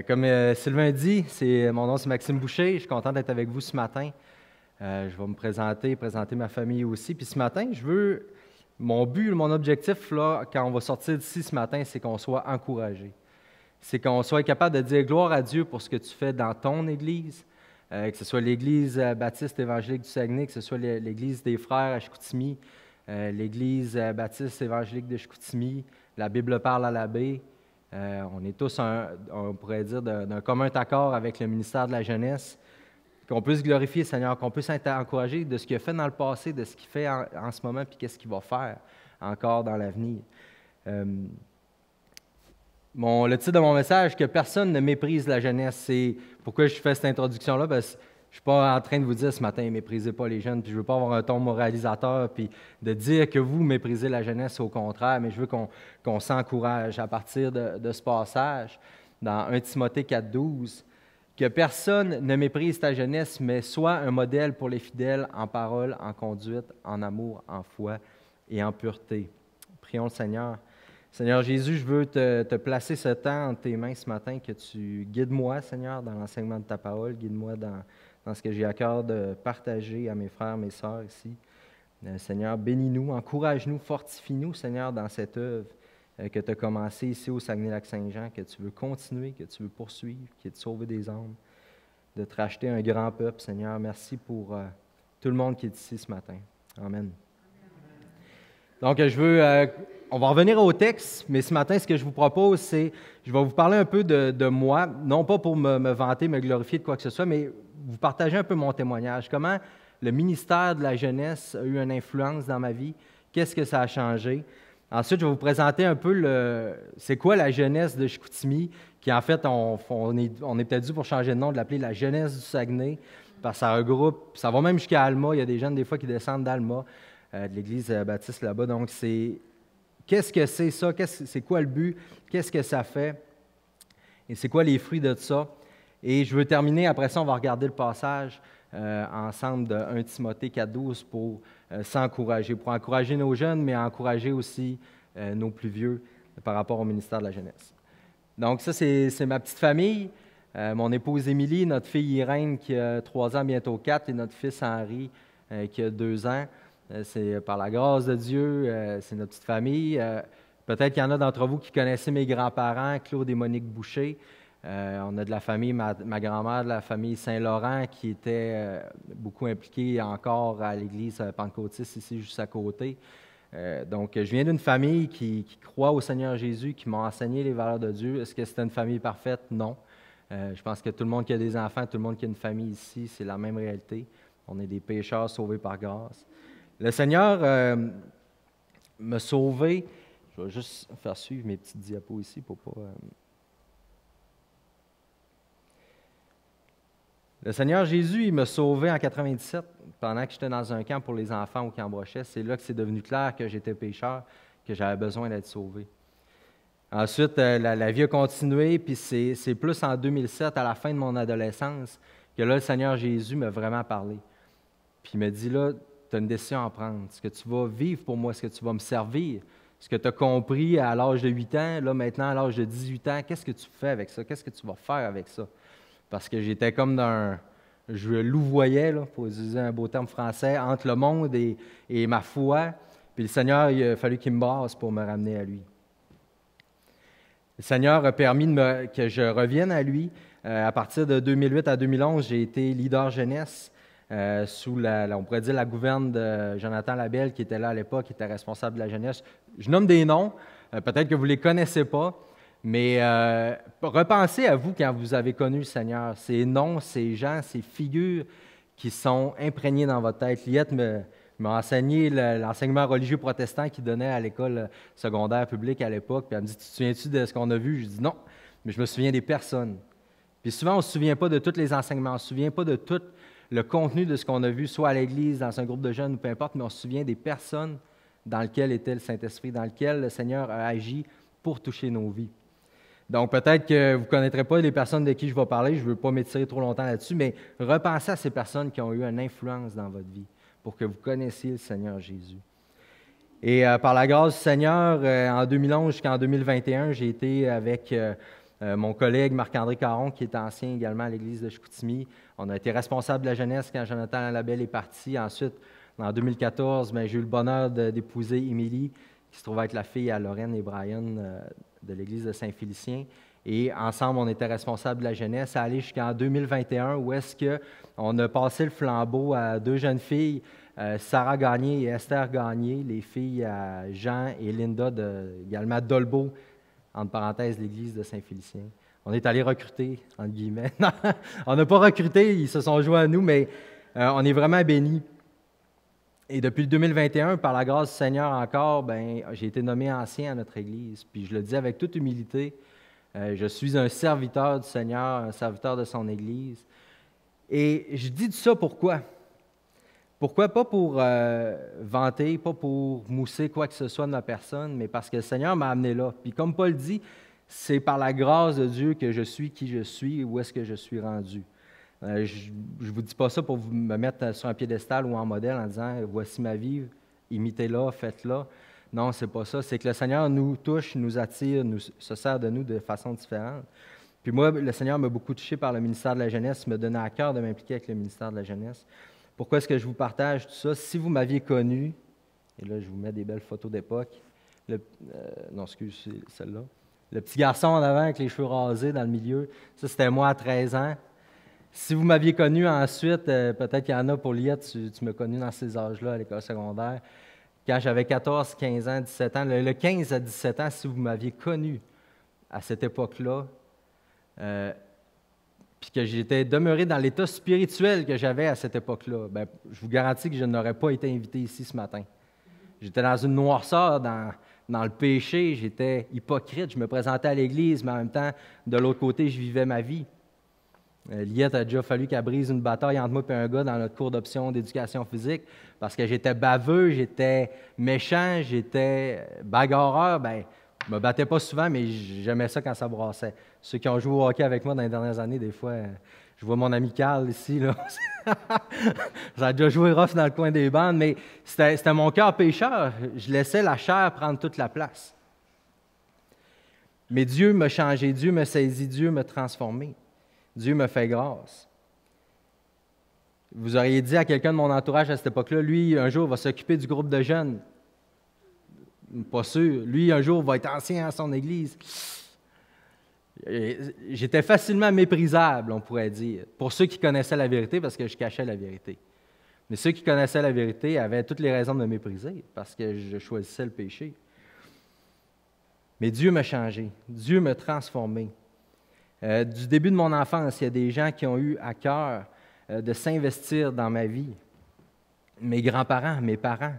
Comme Sylvain dit, mon nom c'est Maxime Boucher. Je suis content d'être avec vous ce matin. Je vais me présenter ma famille aussi. Puis ce matin, mon but, mon objectif, là, quand on va sortir d'ici ce matin, c'est qu'on soit encouragé. C'est qu'on soit capable de dire gloire à Dieu pour ce que tu fais dans ton Église, que ce soit l'Église baptiste évangélique du Saguenay, que ce soit l'Église des frères à Chicoutimi, l'Église baptiste évangélique de Chicoutimi, la Bible parle à l'abbé. On est tous, on pourrait dire, d'un commun accord avec le ministère de la Jeunesse, qu'on puisse glorifier le Seigneur, qu'on puisse être encouragé de ce qu'il a fait dans le passé, de ce qu'il fait en ce moment, puis qu'est-ce qu'il va faire encore dans l'avenir. Le titre de mon message, que personne ne méprise la jeunesse, c'est pourquoi je fais cette introduction-là, parce que je ne suis pas en train de vous dire ce matin, méprisez pas les jeunes, puis je ne veux pas avoir un ton moralisateur, puis de dire que vous méprisez la jeunesse, au contraire, mais je veux qu'on s'encourage à partir de ce passage, dans 1 Timothée 4,12, que personne ne méprise ta jeunesse, mais sois un modèle pour les fidèles en parole, en conduite, en amour, en foi et en pureté. Prions le Seigneur. Seigneur Jésus, je veux te placer ce temps entre tes mains ce matin, que tu guides-moi, Seigneur, dans l'enseignement de ta parole, guide-moi dans ce que j'ai à cœur de partager à mes frères, mes sœurs ici. Seigneur, bénis-nous, encourage-nous, fortifie-nous, Seigneur, dans cette œuvre que tu as commencée ici au Saguenay-Lac-Saint-Jean, que tu veux continuer, que tu veux poursuivre, qui est de sauver des âmes, de te racheter un grand peuple, Seigneur. Merci pour tout le monde qui est ici ce matin. Amen. Donc, on va revenir au texte, mais ce matin, ce que je vous propose, c'est, je vais vous parler un peu de moi, non pas pour me vanter, me glorifier de quoi que ce soit, mais vous partager un peu mon témoignage. Comment le ministère de la jeunesse a eu une influence dans ma vie, qu'est-ce que ça a changé. Ensuite, je vais vous présenter un peu c'est quoi la jeunesse de Chicoutimi, qui en fait, on est peut-être dû pour changer de nom, de l'appeler la jeunesse du Saguenay, parce que ça regroupe, ça va même jusqu'à Alma, il y a des jeunes des fois qui descendent d'Alma, de l'Église baptiste là-bas. Donc, qu'est-ce que c'est ça? C'est quoi le but? Qu'est-ce que ça fait? Et c'est quoi les fruits de ça? Et je veux terminer, après ça, on va regarder le passage ensemble de 1 Timothée 4,12 pour s'encourager, pour encourager nos jeunes, mais encourager aussi nos plus vieux par rapport au ministère de la jeunesse. Donc ça, c'est ma petite famille. Mon épouse Émilie, notre fille Irène qui a 3 ans, bientôt 4, et notre fils Henri qui a 2 ans. C'est par la grâce de Dieu, c'est notre petite famille. Peut-être qu'il y en a d'entre vous qui connaissaient mes grands-parents, Claude et Monique Boucher. On a de la famille, ma grand-mère de la famille Saint-Laurent qui était beaucoup impliquée encore à l'église pentecôtiste ici, juste à côté. Donc, je viens d'une famille qui croit au Seigneur Jésus, qui m'a enseigné les valeurs de Dieu. Est-ce que c'est une famille parfaite? Non. Je pense que tout le monde qui a des enfants, tout le monde qui a une famille ici, c'est la même réalité. On est des pécheurs sauvés par grâce. Le Seigneur m'a sauvé. Je vais juste faire suivre mes petites diapos ici pour pas... Le Seigneur Jésus, il m'a sauvé en 97 pendant que j'étais dans un camp pour les enfants au Camp Brochet. C'est là que c'est devenu clair que j'étais pécheur, que j'avais besoin d'être sauvé. Ensuite, la vie a continué, puis c'est plus en 2007, à la fin de mon adolescence, que là, le Seigneur Jésus m'a vraiment parlé. Puis il m'a dit, là, tu as une décision à prendre. Est-ce que tu vas vivre pour moi? Est-ce que tu vas me servir? Ce que tu as compris à l'âge de 8 ans, là, maintenant, à l'âge de 18 ans, qu'est-ce que tu fais avec ça? Qu'est-ce que tu vas faire avec ça? Parce que j'étais comme je louvoyais, là, pour utiliser un beau terme français, entre le monde et ma foi. Puis le Seigneur, il a fallu qu'il me brasse pour me ramener à lui. Le Seigneur a permis que je revienne à lui. À partir de 2008 à 2011, j'ai été leader jeunesse sous on pourrait dire la gouverne de Jonathan Labelle, qui était là à l'époque, qui était responsable de la jeunesse. Je nomme des noms, peut-être que vous ne les connaissez pas, mais repensez à vous quand vous avez connu le Seigneur. Ces noms, ces gens, ces figures qui sont imprégnées dans votre tête. Liette m'a enseigné l'enseignement religieux protestant qu'il donnait à l'école secondaire publique à l'époque. Puis elle me dit, tu te souviens-tu de ce qu'on a vu? Je dis non, mais je me souviens des personnes. Puis souvent, on ne se souvient pas de tous les enseignements, on ne se souvient pas de tout le contenu de ce qu'on a vu, soit à l'église, dans un groupe de jeunes, ou peu importe, mais on se souvient des personnes dans lesquelles était le Saint-Esprit, dans lesquelles le Seigneur a agi pour toucher nos vies. Donc, peut-être que vous ne connaîtrez pas les personnes de qui je vais parler, je ne veux pas m'étirer trop longtemps là-dessus, mais repensez à ces personnes qui ont eu une influence dans votre vie pour que vous connaissiez le Seigneur Jésus. Et par la grâce du Seigneur, en 2011 jusqu'en 2021, j'ai été avec Mon collègue Marc-André Caron, qui est ancien également à l'Église de Chicoutimi. On a été responsable de la jeunesse quand Jonathan Labelle est parti. Ensuite, en 2014, j'ai eu le bonheur d'épouser Émilie, qui se trouve être la fille à Lorraine et Brian de l'Église de Saint-Félicien. Et ensemble, on était responsable de la jeunesse, ça allait jusqu'en 2021, où est-ce qu'on a passé le flambeau à deux jeunes filles, Sarah Gagné et Esther Gagné, les filles à Jean et Linda, également d'Olbeau, entre parenthèses, l'Église de Saint-Félicien. On est allé recruter, entre guillemets. Non, on n'a pas recruté, ils se sont joints à nous, mais on est vraiment bénis. Et depuis 2021, par la grâce du Seigneur encore, j'ai été nommé ancien à notre Église. Puis je le dis avec toute humilité, je suis un serviteur du Seigneur, un serviteur de son Église. Et je dis tout ça pourquoi? Pourquoi? Pas pour vanter, pas pour mousser quoi que ce soit de ma personne, mais parce que le Seigneur m'a amené là. Puis comme Paul dit, c'est par la grâce de Dieu que je suis qui je suis, où est-ce que je suis rendu. Je ne vous dis pas ça pour me mettre sur un piédestal ou en modèle en disant « Voici ma vie, imitez-la, faites-la ». Non, c'est pas ça. C'est que le Seigneur nous touche, nous attire, se sert de nous de façon différente. Puis moi, le Seigneur m'a beaucoup touché par le ministère de la jeunesse, me donnait à cœur de m'impliquer avec le ministère de la jeunesse. Pourquoi est-ce que je vous partage tout ça? Si vous m'aviez connu, et là, je vous mets des belles photos d'époque. Non, excuse, c'est celle-là. Le petit garçon en avant avec les cheveux rasés dans le milieu, ça, c'était moi à 13 ans. Si vous m'aviez connu ensuite, peut-être qu'il y en a pour Liette, tu m'as connu dans ces âges-là à l'école secondaire. Quand j'avais 14, 15 ans, 17 ans, le 15 à 17 ans, si vous m'aviez connu à cette époque-là, puis que j'étais demeuré dans l'état spirituel que j'avais à cette époque-là, je vous garantis que je n'aurais pas été invité ici ce matin. J'étais dans une noirceur, dans le péché, j'étais hypocrite, je me présentais à l'Église, mais en même temps, de l'autre côté, je vivais ma vie. Liette a déjà fallu qu'elle brise une bataille entre moi et un gars dans notre cours d'option d'éducation physique parce que j'étais baveux, j'étais méchant, j'étais bagarreur. Je me battais pas souvent, mais j'aimais ça quand ça brassait. Ceux qui ont joué au hockey avec moi dans les dernières années, des fois, je vois mon ami Carl ici, là. Ça a déjà joué rough dans le coin des bandes, mais c'était mon cœur pécheur. Je laissais la chair prendre toute la place. Mais Dieu m'a changé, Dieu m'a saisi, Dieu m'a transformé. Dieu me fait grâce. Vous auriez dit à quelqu'un de mon entourage à cette époque-là, lui, un jour, va s'occuper du groupe de jeunes. Pas sûr. Lui, un jour, va être ancien à son Église. J'étais facilement méprisable, on pourrait dire, pour ceux qui connaissaient la vérité, parce que je cachais la vérité. Mais ceux qui connaissaient la vérité avaient toutes les raisons de me mépriser, parce que je choisissais le péché. Mais Dieu m'a changé. Dieu m'a transformé. Du début de mon enfance, il y a des gens qui ont eu à cœur de s'investir dans ma vie. Mes grands-parents, mes parents,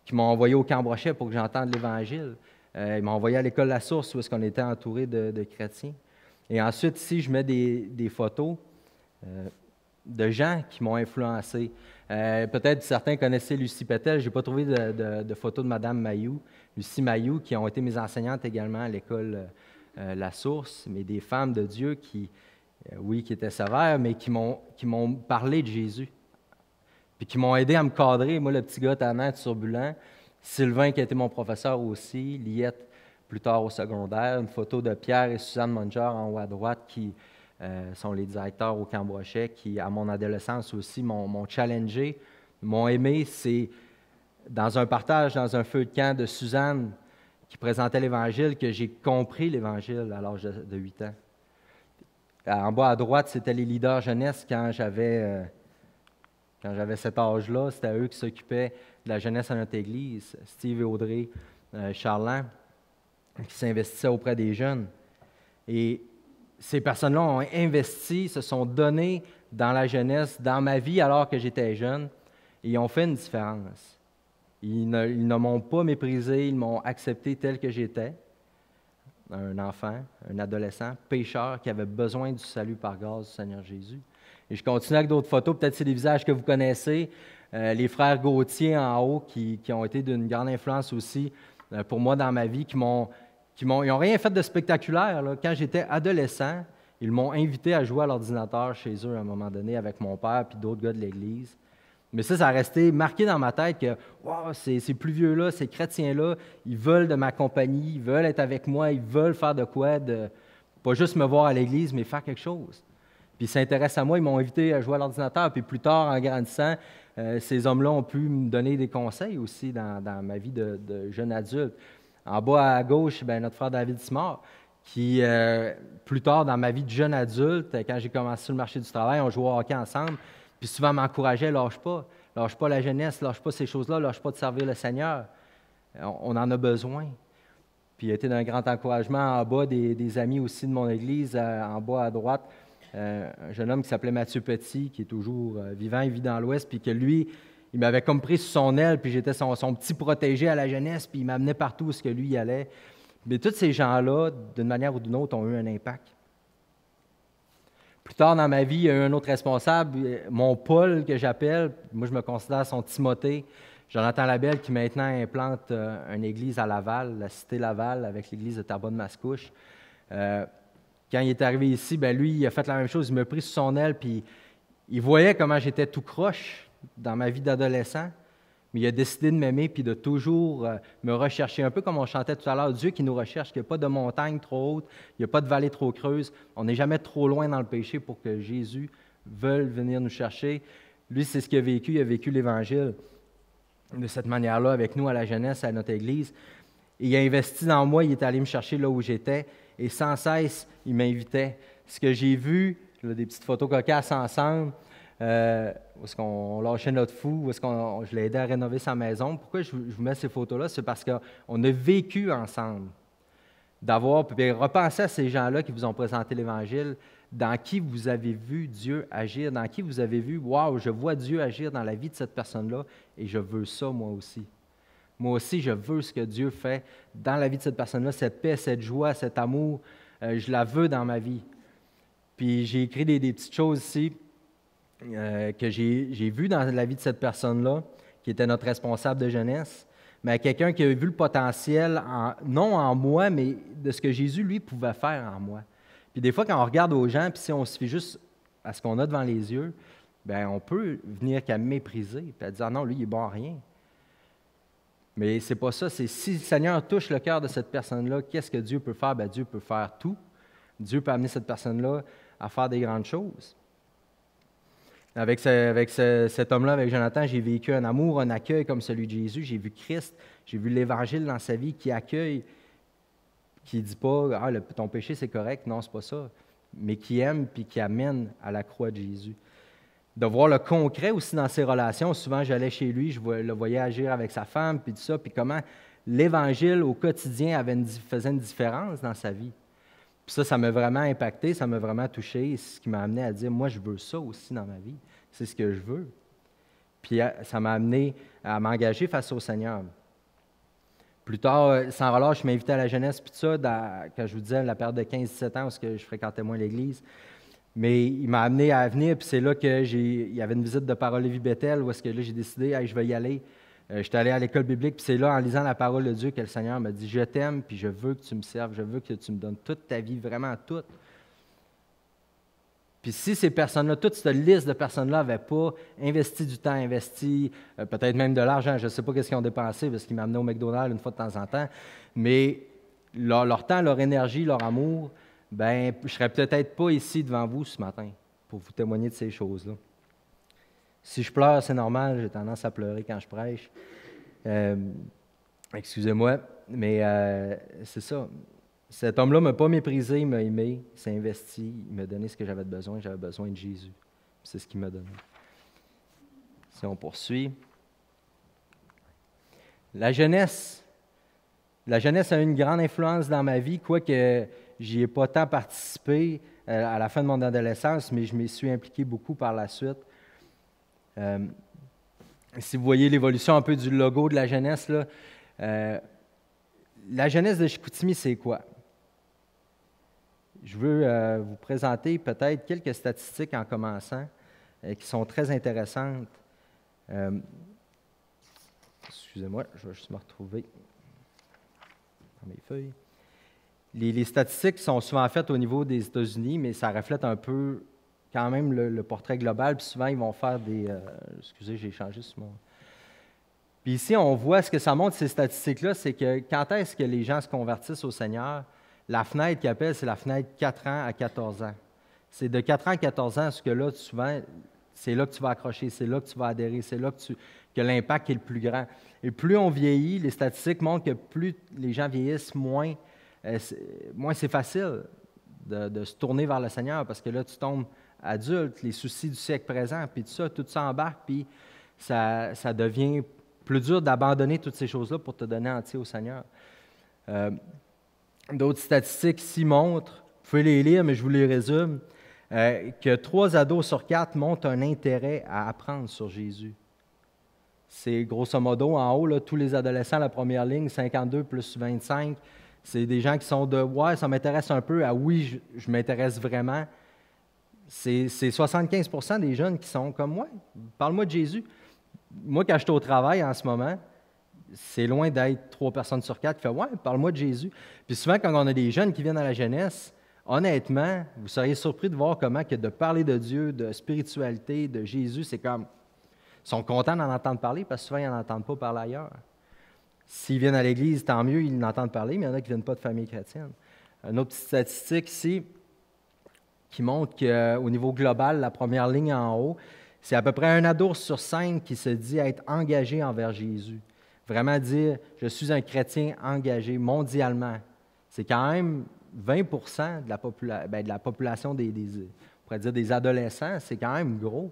qui m'ont envoyé au Camp-Brochet pour que j'entende l'Évangile. Ils m'ont envoyé à l'école La Source où est-ce qu'on était entouré de chrétiens. Et ensuite, ici, je mets des photos de gens qui m'ont influencé. Peut-être certains connaissaient Lucie Pétel. Je n'ai pas trouvé de photos de Mme Mailloux, Lucie Mailloux, qui ont été mes enseignantes également à l'école La Source, mais des femmes de Dieu qui étaient sévères, mais qui m'ont parlé de Jésus, puis qui m'ont aidé à me cadrer. Moi, le petit gars tannant, turbulent, Sylvain, qui a été mon professeur aussi, Liette, plus tard au secondaire, une photo de Pierre et Suzanne Munger en haut à droite, qui sont les directeurs au Camp-Brochet, qui, à mon adolescence aussi, m'ont challengé, m'ont aimé. C'est dans un partage, dans un feu de camp de Suzanne, qui présentait l'Évangile, que j'ai compris l'Évangile à l'âge de 8 ans. En bas à droite, c'était les leaders jeunesse quand j'avais cet âge-là. C'était eux qui s'occupaient de la jeunesse à notre Église, Steve et Audrey Charland, qui s'investissaient auprès des jeunes. Et ces personnes-là ont investi, se sont donnés dans la jeunesse, dans ma vie alors que j'étais jeune, et ils ont fait une différence. Ils ne m'ont pas méprisé, ils m'ont accepté tel que j'étais, un enfant, un adolescent, pécheur qui avait besoin du salut par grâce du Seigneur Jésus. Et je continue avec d'autres photos, peut-être c'est des visages que vous connaissez, les frères Gauthier en haut qui ont été d'une grande influence aussi pour moi dans ma vie, ils n'ont rien fait de spectaculaire, là. Quand j'étais adolescent, ils m'ont invité à jouer à l'ordinateur chez eux à un moment donné avec mon père et d'autres gars de l'Église. Mais ça a resté marqué dans ma tête que wow, ces plus vieux-là, ces chrétiens-là, ils veulent de ma compagnie, ils veulent être avec moi, ils veulent faire de quoi Pas juste me voir à l'église, mais faire quelque chose. Puis ils s'intéressent à moi, ils m'ont invité à jouer à l'ordinateur. Puis plus tard, en grandissant, ces hommes-là ont pu me donner des conseils aussi dans ma vie de jeune adulte. En bas à gauche, bien, notre frère David Simard, qui, plus tard dans ma vie de jeune adulte, quand j'ai commencé sur le marché du travail, on jouait au hockey ensemble, puis souvent m'encourageait, lâche pas la jeunesse, lâche pas ces choses-là, lâche pas de servir le Seigneur. On en a besoin. Puis il a été d'un grand encouragement en bas des amis aussi de mon église, en bas à droite, un jeune homme qui s'appelait Mathieu Petit, qui est toujours vivant, il vit dans l'Ouest, puis que lui, il m'avait comme pris sous son aile, puis j'étais son petit protégé à la jeunesse, puis il m'amenait partout où ce que lui y allait. Mais tous ces gens-là, d'une manière ou d'une autre, ont eu un impact. Plus tard dans ma vie, il y a eu un autre responsable, mon Paul que j'appelle, moi je me considère son Timothée, Jonathan Labelle, qui maintenant implante une église à Laval, la cité Laval, avec l'église de Terrebonne-Mascouche. Quand il est arrivé ici, bien, lui, il a fait la même chose. Il m'a pris sous son aile, puis il voyait comment j'étais tout croche dans ma vie d'adolescent, mais il a décidé de m'aimer puis de toujours me rechercher. Un peu comme on chantait tout à l'heure, Dieu qui nous recherche, qu'il n'y a pas de montagne trop haute, il n'y a pas de vallée trop creuse. On n'est jamais trop loin dans le péché pour que Jésus veuille venir nous chercher. Lui, c'est ce qu'il a vécu. Il a vécu l'Évangile de cette manière-là avec nous à la jeunesse, à notre Église. Et il a investi dans moi, il est allé me chercher là où j'étais. Et sans cesse, il m'invitait. Ce que j'ai vu, là, des petites photos cocasses ensemble, où est-ce qu'on lâchait notre fou, où est-ce qu'on je l'ai aidé à rénover sa maison. Pourquoi je vous mets ces photos-là? C'est parce qu'on a vécu ensemble. Puis repensez à ces gens-là qui vous ont présenté l'Évangile, dans qui vous avez vu Dieu agir, dans qui vous avez vu, wow, je vois Dieu agir dans la vie de cette personne-là et je veux ça moi aussi. Moi aussi, je veux ce que Dieu fait dans la vie de cette personne-là, cette paix, cette joie, cet amour, je la veux dans ma vie. Puis j'ai écrit des petites choses ici que j'ai vues dans la vie de cette personne-là, qui était notre responsable de jeunesse, mais quelqu'un qui a vu le potentiel, non en moi, mais de ce que Jésus, lui, pouvait faire en moi. Puis des fois, quand on regarde aux gens, puis si on se fie juste à ce qu'on a devant les yeux, bien, on peut venir qu'à mépriser, puis à dire « non, lui, il est bon à rien ». Mais c'est pas ça, c'est si le Seigneur touche le cœur de cette personne-là, qu'est-ce que Dieu peut faire? Bien, Dieu peut faire tout. Dieu peut amener cette personne-là à faire des grandes choses. Avec cet homme-là, avec Jonathan, j'ai vécu un amour, un accueil comme celui de Jésus. J'ai vu Christ, j'ai vu l'Évangile dans sa vie qui accueille, qui ne dit pas « Ah, ton péché, c'est correct ». Non, c'est pas ça. Mais qui aime puis qui amène à la croix de Jésus. De voir le concret aussi dans ses relations. Souvent, j'allais chez lui, je le voyais agir avec sa femme, puis tout ça, puis comment l'Évangile au quotidien faisait une différence dans sa vie. Puis ça m'a vraiment impacté, ça m'a vraiment touché, ce qui m'a amené à dire, moi, je veux ça aussi dans ma vie. C'est ce que je veux. Puis ça m'a amené à m'engager face au Seigneur. Plus tard, sans relâche, je m'invitais à la jeunesse, puis tout ça, quand je vous disais, la période de 15-17 ans, où je fréquentais moins l'Église. Mais il m'a amené à venir, puis c'est là qu'il y avait une visite de Parole et Vie Bethel, où est-ce que là, j'ai décidé, hey, je vais y aller. J'étais allé à l'école biblique, puis c'est là, en lisant la parole de Dieu, que le Seigneur m'a dit, je t'aime, puis je veux que tu me serves, je veux que tu me donnes toute ta vie, vraiment toute. Puis si ces personnes-là, toute cette liste de personnes-là n'avaient pas investi du temps, investi peut-être même de l'argent, je ne sais pas qu'est-ce qu'ils ont dépensé, parce qu'ils m'amenaient au McDonald's une fois de temps en temps, mais leur temps, leur énergie, leur amour, bien, je ne serais peut-être pas ici devant vous ce matin pour vous témoigner de ces choses-là. Si je pleure, c'est normal, j'ai tendance à pleurer quand je prêche. Excusez-moi, mais c'est ça. Cet homme-là ne m'a pas méprisé, il m'a aimé, il s'est investi, il m'a donné ce que j'avais besoin de Jésus. C'est ce qu'il m'a donné. Si on poursuit. La jeunesse a eu une grande influence dans ma vie, quoique j'y ai pas tant participé à la fin de mon adolescence, mais je m'y suis impliqué beaucoup par la suite. Si vous voyez l'évolution un peu du logo de la jeunesse, là, la jeunesse de Chicoutimi, c'est quoi? Je veux vous présenter peut-être quelques statistiques en commençant qui sont très intéressantes. Excusez-moi, je vais juste me retrouver dans mes feuilles. Les statistiques sont souvent faites au niveau des États-Unis, mais ça reflète un peu quand même le portrait global. Puis souvent, ils vont faire des... excusez, j'ai changé ce mot. Puis ici, on voit ce que ça montre, ces statistiques-là, c'est que quand est-ce que les gens se convertissent au Seigneur, La fenêtre qu'ils appellent, c'est la fenêtre 4 ans à 14 ans. C'est de 4 ans à 14 ans, ce que là, souvent, c'est là que tu vas accrocher, c'est là que tu vas adhérer, c'est là que l'impact est le plus grand. Et plus on vieillit, les statistiques montrent que plus les gens vieillissent, moins c'est facile de se tourner vers le Seigneur, parce que là, tu tombes adulte, les soucis du siècle présent, puis tout ça embarque, puis ça devient plus dur d'abandonner toutes ces choses-là pour te donner entier au Seigneur. D'autres statistiques ici montrent, vous pouvez les lire, mais je vous les résume, que 3 ados sur 4 montrent un intérêt à apprendre sur Jésus. C'est grosso modo, en haut, là, tous les adolescents, la première ligne, 52 plus 25, c'est des gens qui sont de « ouais, ça m'intéresse un peu » à « oui, je m'intéresse vraiment ». C'est 75% des jeunes qui sont comme « ouais, parle-moi de Jésus ». Moi, quand je suis au travail en ce moment, c'est loin d'être 3 personnes sur 4 qui font « ouais, parle-moi de Jésus ». Puis souvent, quand on a des jeunes qui viennent à la jeunesse, honnêtement, vous seriez surpris de voir comment que de parler de Dieu, de spiritualité, de Jésus, c'est comme... Ils sont contents d'en entendre parler parce que souvent, ils n'en entendent pas parler ailleurs. S'ils viennent à l'Église, tant mieux, ils l'entendent parler, mais il y en a qui ne viennent pas de famille chrétienne. Une autre petite statistique ici qui montre qu'au niveau global, la première ligne en haut, c'est à peu près 1 ado sur 5 qui se dit être engagé envers Jésus. Vraiment dire « je suis un chrétien engagé mondialement ». C'est quand même 20 de la population on pourrait dire des adolescents, c'est quand même gros.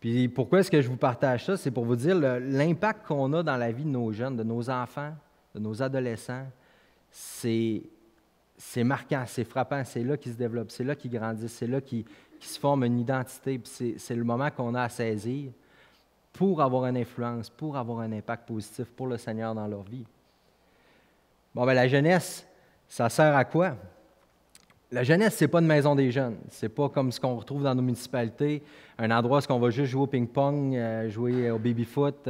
Puis pourquoi est-ce que je vous partage ça? C'est pour vous dire l'impact qu'on a dans la vie de nos jeunes, de nos enfants, de nos adolescents, c'est marquant, c'est frappant, c'est là qu'ils se développent, c'est là qu'ils grandissent, c'est là qu'ils se forment une identité. Puis c'est le moment qu'on a à saisir pour avoir une influence, pour avoir un impact positif pour le Seigneur dans leur vie. Bon, bien, la jeunesse, ça sert à quoi? La jeunesse, ce n'est pas une maison des jeunes. Ce n'est pas comme ce qu'on retrouve dans nos municipalités, un endroit où on va juste jouer au ping-pong, jouer au baby-foot,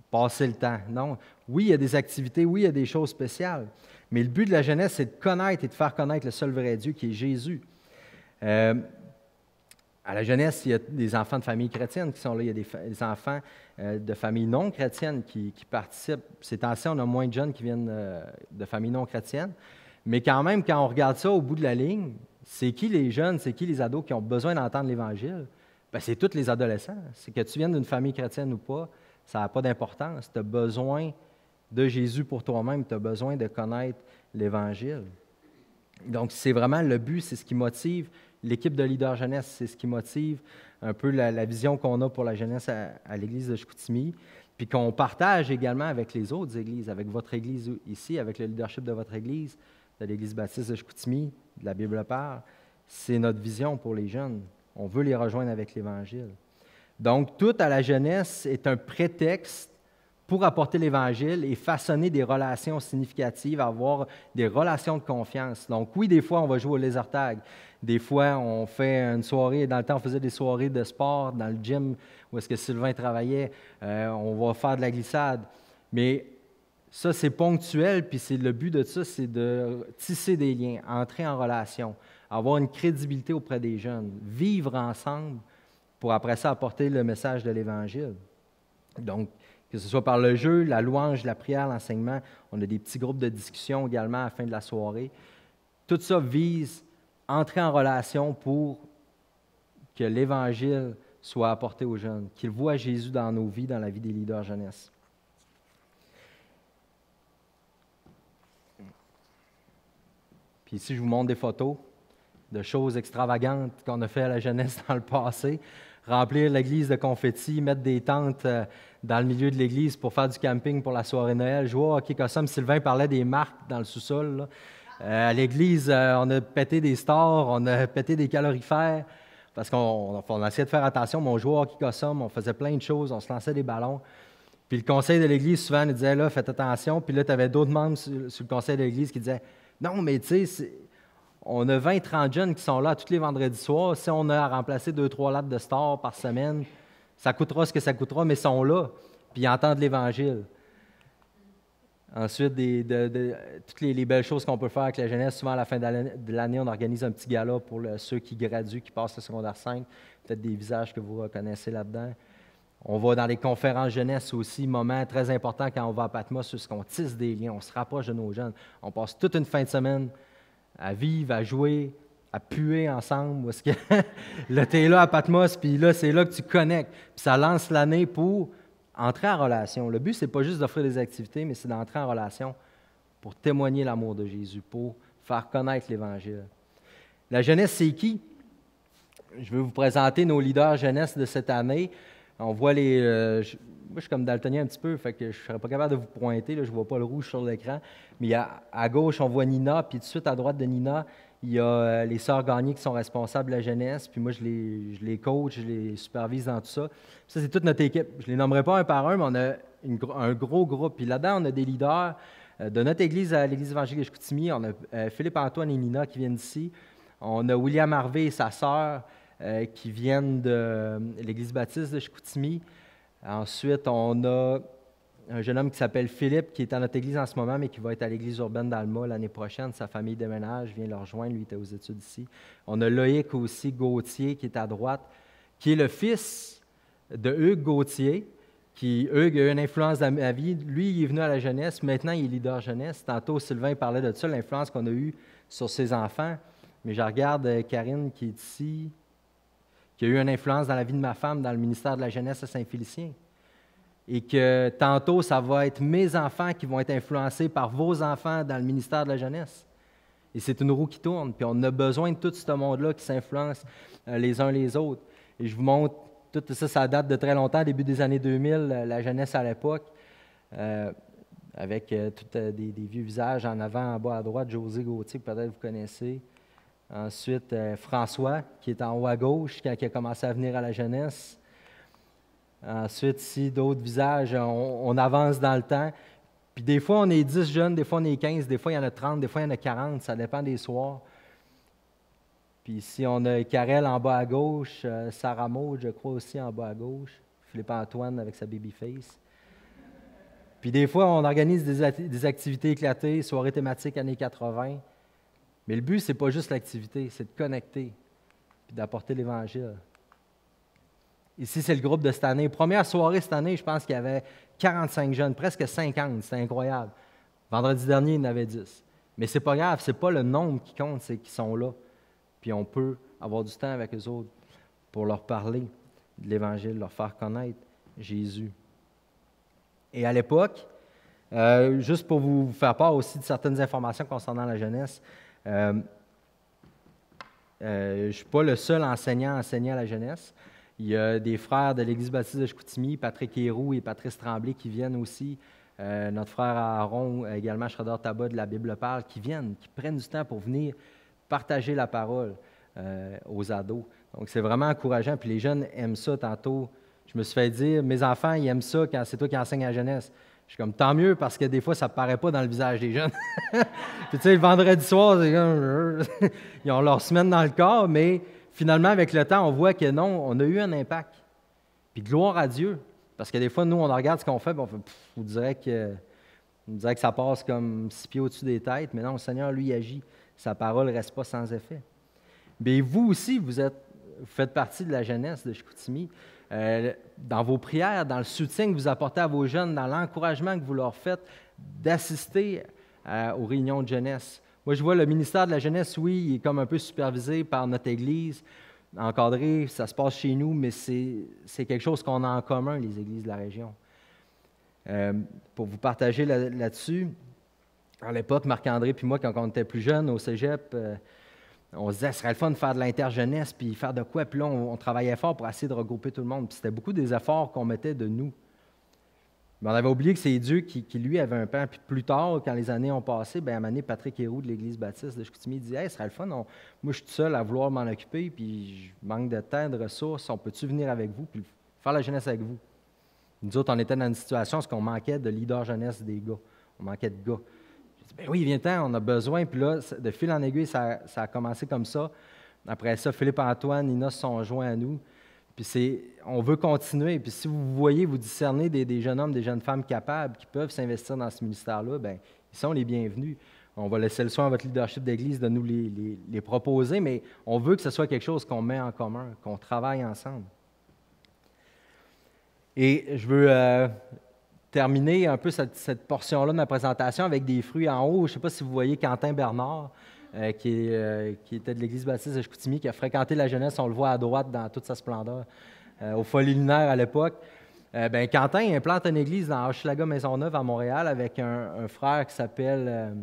passer le temps. Non. Oui, il y a des activités, oui, il y a des choses spéciales. Mais le but de la jeunesse, c'est de connaître et de faire connaître le seul vrai Dieu qui est Jésus. À la jeunesse, il y a des enfants de familles chrétiennes qui sont là. Il y a des enfants de familles non chrétiennes qui participent. Ces temps-ci, on a moins de jeunes qui viennent de familles non chrétiennes. Mais quand même, quand on regarde ça au bout de la ligne, c'est qui les jeunes, c'est qui les ados qui ont besoin d'entendre l'Évangile? Bien, c'est tous les adolescents. C'est que tu viennes d'une famille chrétienne ou pas, ça n'a pas d'importance. Tu as besoin de Jésus pour toi-même, tu as besoin de connaître l'Évangile. Donc, c'est vraiment le but, c'est ce qui motive l'équipe de leaders jeunesse, c'est ce qui motive un peu la vision qu'on a pour la jeunesse à l'Église de Chicoutimi, puis qu'on partage également avec les autres églises, avec votre Église ici, avec le leadership de votre Église, de l'Église baptiste de Chicoutimi, de la Bible part. C'est notre vision pour les jeunes. On veut les rejoindre avec l'Évangile. Donc, tout à la jeunesse est un prétexte pour apporter l'Évangile et façonner des relations significatives, avoir des relations de confiance. Donc, oui, des fois, on va jouer au laser tag. Des fois, on fait une soirée. Dans le temps, on faisait des soirées de sport dans le gym où est-ce que Sylvain travaillait. On va faire de la glissade. Mais ça, c'est ponctuel, puis le but de ça, c'est de tisser des liens, entrer en relation, avoir une crédibilité auprès des jeunes, vivre ensemble pour après ça apporter le message de l'Évangile. Donc, que ce soit par le jeu, la louange, la prière, l'enseignement, on a des petits groupes de discussion également à la fin de la soirée. Tout ça vise entrer en relation pour que l'Évangile soit apporté aux jeunes, qu'ils voient Jésus dans nos vies, dans la vie des leaders jeunesse. Puis ici, je vous montre des photos de choses extravagantes qu'on a fait à la jeunesse dans le passé. Remplir l'église de confettis, mettre des tentes dans le milieu de l'église pour faire du camping pour la soirée Noël. Jouer au hockey custom. Sylvain parlait des marques dans le sous-sol. À l'église, on a pété des stores, on a pété des calorifères parce qu'on essayait de faire attention, mais on jouait au hockey custom, on faisait plein de choses, on se lançait des ballons. Puis le conseil de l'église, souvent, nous disait, là, faites attention. Puis là, tu avais d'autres membres sur le conseil de l'église qui disaient, non, mais tu sais, on a 20-30 jeunes qui sont là tous les vendredis soirs. Si on a à remplacer 2-3 lattes de stars par semaine, ça coûtera ce que ça coûtera, mais ils sont là, puis ils entendent l'Évangile. Ensuite, toutes les belles choses qu'on peut faire avec la jeunesse, souvent à la fin de l'année, on organise un petit gala pour ceux qui graduent, qui passent le secondaire 5, peut-être des visages que vous reconnaissez là-dedans. On va dans les conférences jeunesse aussi, moment très important quand on va à Patmos, c'est qu'on tisse des liens, on se rapproche de nos jeunes. On passe toute une fin de semaine à vivre, à jouer, à puer ensemble. Parce que là, tu es là à Patmos, puis là, c'est là que tu connectes. Puis ça lance l'année pour entrer en relation. Le but, c'est pas juste d'offrir des activités, mais c'est d'entrer en relation pour témoigner l'amour de Jésus, pour faire connaître l'Évangile. La jeunesse, c'est qui? Je veux vous présenter nos leaders jeunesse de cette année. On voit les... moi, je suis comme daltonien un petit peu, fait que je ne serais pas capable de vous pointer, là, je ne vois pas le rouge sur l'écran. Mais à gauche, on voit Nina, puis tout de suite à droite de Nina, il y a les sœurs Gagné qui sont responsables de la jeunesse, puis moi, je les coach, je les supervise dans tout ça. Puis ça, c'est toute notre équipe. Je ne les nommerai pas un par un, mais on a un gros groupe. Puis là-dedans, on a des leaders de notre église à l'Église évangélique de Chicoutimi. On a Philippe-Antoine et Nina qui viennent d'ici. On a William Harvey et sa sœur qui viennent de l'Église baptiste de Chicoutimi. Ensuite, on a un jeune homme qui s'appelle Philippe, qui est à notre église en ce moment, mais qui va être à l'église urbaine d'Alma l'année prochaine. Sa famille déménage, vient le rejoindre, lui était aux études ici. On a Loïc aussi, Gauthier, qui est à droite, qui est le fils de Hugues Gauthier, qui, Hugues, a eu une influence dans ma vie. Lui, il est venu à la jeunesse, maintenant il est leader jeunesse. Tantôt, Sylvain parlait de ça, l'influence qu'on a eue sur ses enfants. Mais je regarde Karine qui est ici, qui a eu une influence dans la vie de ma femme dans le ministère de la jeunesse à Saint-Félicien. Et que tantôt, ça va être mes enfants qui vont être influencés par vos enfants dans le ministère de la jeunesse. Et c'est une roue qui tourne, puis on a besoin de tout ce monde-là qui s'influence les uns les autres. Et je vous montre, tout ça, ça date de très longtemps, début des années 2000, la jeunesse à l'époque, avec tous des vieux visages en avant, en bas à droite, José Gauthier, que peut-être vous connaissez. Ensuite, François, qui est en haut à gauche, qui a commencé à venir à la jeunesse. Ensuite, ici, d'autres visages, on avance dans le temps. Puis des fois, on est 10 jeunes, des fois, on est 15, des fois, il y en a 30, des fois, il y en a 40, ça dépend des soirs. Puis ici, on a Karel en bas à gauche, Sarah Maud, je crois, aussi en bas à gauche, Philippe-Antoine avec sa babyface. Puis des fois, on organise des activités éclatées, soirées thématiques années 80. Mais le but, ce n'est pas juste l'activité, c'est de connecter puis d'apporter l'Évangile. Ici, c'est le groupe de cette année. Première soirée cette année, je pense qu'il y avait 45 jeunes, presque 50. C'était incroyable. Vendredi dernier, il y en avait 10. Mais ce n'est pas grave, ce n'est pas le nombre qui compte, c'est qu'ils sont là. Puis on peut avoir du temps avec eux autres pour leur parler de l'Évangile, leur faire connaître Jésus. Et à l'époque, juste pour vous faire part aussi de certaines informations concernant la jeunesse, je ne suis pas le seul enseignant à enseigner à la jeunesse. Il y a des frères de l'Église baptiste de Chicoutimi, Patrick Héroux et Patrice Tremblay, qui viennent aussi. Notre frère Aaron, également Schroeder Tabat de la Bible parle, qui viennent, qui prennent du temps pour venir partager la parole aux ados. Donc, c'est vraiment encourageant. Puis les jeunes aiment ça. Tantôt, je me suis fait dire, mes enfants, ils aiment ça quand c'est toi qui enseignes à la jeunesse. Je suis comme, tant mieux, parce que des fois, ça ne paraît pas dans le visage des jeunes. Puis tu sais, le vendredi soir, c'est comme, ils ont leur semaine dans le corps, mais finalement, avec le temps, on voit que non, on a eu un impact. Puis gloire à Dieu. Parce que des fois, nous, on regarde ce qu'on fait, puis on fait, on dirait que ça passe comme 6 pieds au-dessus des têtes, mais non, le Seigneur, lui, agit. Sa parole ne reste pas sans effet. Mais vous aussi, vous faites partie de la jeunesse de Chicoutimi. Dans vos prières, dans le soutien que vous apportez à vos jeunes, dans l'encouragement que vous leur faites d'assister aux réunions de jeunesse. Moi, je vois le ministère de la jeunesse, oui, il est comme un peu supervisé par notre Église, encadré, ça se passe chez nous, mais c'est quelque chose qu'on a en commun, les églises de la région. Pour vous partager là-dessus, à l'époque, Marc-André puis moi, quand on était plus jeunes au cégep, on se disait, ce serait le fun de faire de l'interjeunesse, puis faire de quoi. Puis là, on travaillait fort pour essayer de regrouper tout le monde. Puis c'était beaucoup des efforts qu'on mettait de nous. Mais on avait oublié que c'est Dieu qui lui, avait un plan. Puis plus tard, quand les années ont passé, bien, à un moment donné, Patrick Héroux de l'Église baptiste de Chicoutimi dit, « Hey, ce serait le fun. Moi, je suis tout seul à vouloir m'en occuper, puis je manque de temps, de ressources. On peut-tu venir avec vous, puis faire la jeunesse avec vous? » Nous autres, on était dans une situation où on manquait de leader jeunesse des gars. On manquait de gars. Ben oui, viens-t'en, on a besoin. Puis là, de fil en aiguille, ça a commencé comme ça. Après ça, Philippe-Antoine, Nina se sont joints à nous. Puis on veut continuer. Puis si vous voyez, vous discernez des jeunes hommes, des jeunes femmes capables qui peuvent s'investir dans ce ministère-là, bien, ils sont les bienvenus. On va laisser le soin à votre leadership d'Église de nous les proposer, mais on veut que ce soit quelque chose qu'on met en commun, qu'on travaille ensemble. Et je veux terminer un peu cette portion-là de ma présentation avec des fruits en haut. Je ne sais pas si vous voyez Quentin Bernard, qui était de l'Église baptiste de Chicoutimi, qui a fréquenté la jeunesse, on le voit à droite dans toute sa splendeur, aux Folies lunaires à l'époque. Quentin implante une église dans Hochelaga Maisonneuve à Montréal avec un frère qui s'appelle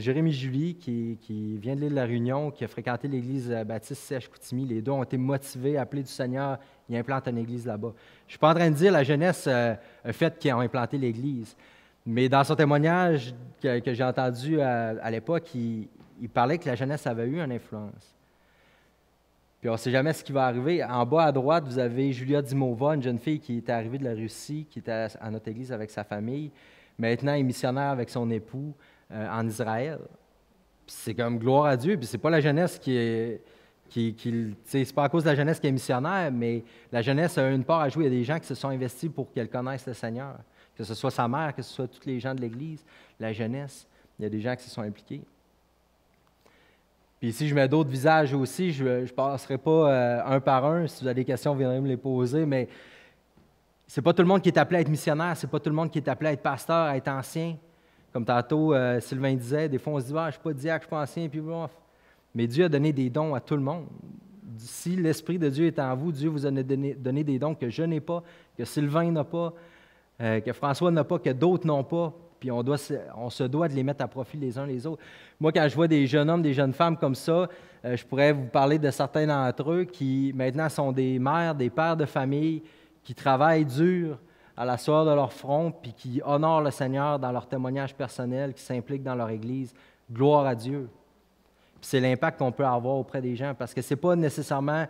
Jérémy Julie, qui vient de l'île de la Réunion, qui a fréquenté l'église baptiste à Chicoutimi. Les deux ont été motivés, appelés du Seigneur. Ils implantent une église là-bas. Je ne suis pas en train de dire la jeunesse a fait qu'ils ont implanté l'église. Mais dans son témoignage que j'ai entendu à l'époque, il parlait que la jeunesse avait eu une influence. Puis on ne sait jamais ce qui va arriver. En bas à droite, vous avez Julia Dimova, une jeune fille qui est arrivée de la Russie, qui était à notre église avec sa famille. Maintenant, elle est missionnaire avec son époux en Israël. Puis c'est comme gloire à Dieu. Puis c'est pas la jeunesse c'est pas à cause de la jeunesse qui est missionnaire, mais la jeunesse a une part à jouer. Il y a des gens qui se sont investis pour qu'elle connaisse le Seigneur. Que ce soit sa mère, que ce soit tous les gens de l'Église, la jeunesse. Il y a des gens qui se sont impliqués. Puis ici, je mets d'autres visages aussi. Je ne passerai pas un par un. Si vous avez des questions, vous viendrez me les poser. Mais c'est pas tout le monde qui est appelé à être missionnaire. C'est pas tout le monde qui est appelé à être pasteur, à être ancien. Comme tantôt, Sylvain disait, des fois, on se dit « je ne suis pas diacre, je ne suis pas ancien. » Puis bon. Mais Dieu a donné des dons à tout le monde. Si l'Esprit de Dieu est en vous, Dieu vous a donné des dons que je n'ai pas, que Sylvain n'a pas, que François n'a pas, que d'autres n'ont pas. Puis on se doit de les mettre à profit les uns les autres. Moi, quand je vois des jeunes hommes, des jeunes femmes comme ça, je pourrais vous parler de certains d'entre eux qui maintenant sont des mères, des pères de famille, qui travaillent dur à la sueur de leur front, puis qui honorent le Seigneur dans leur témoignage personnel, qui s'impliquent dans leur Église. Gloire à Dieu. Puis c'est l'impact qu'on peut avoir auprès des gens, parce que ce n'est pas nécessairement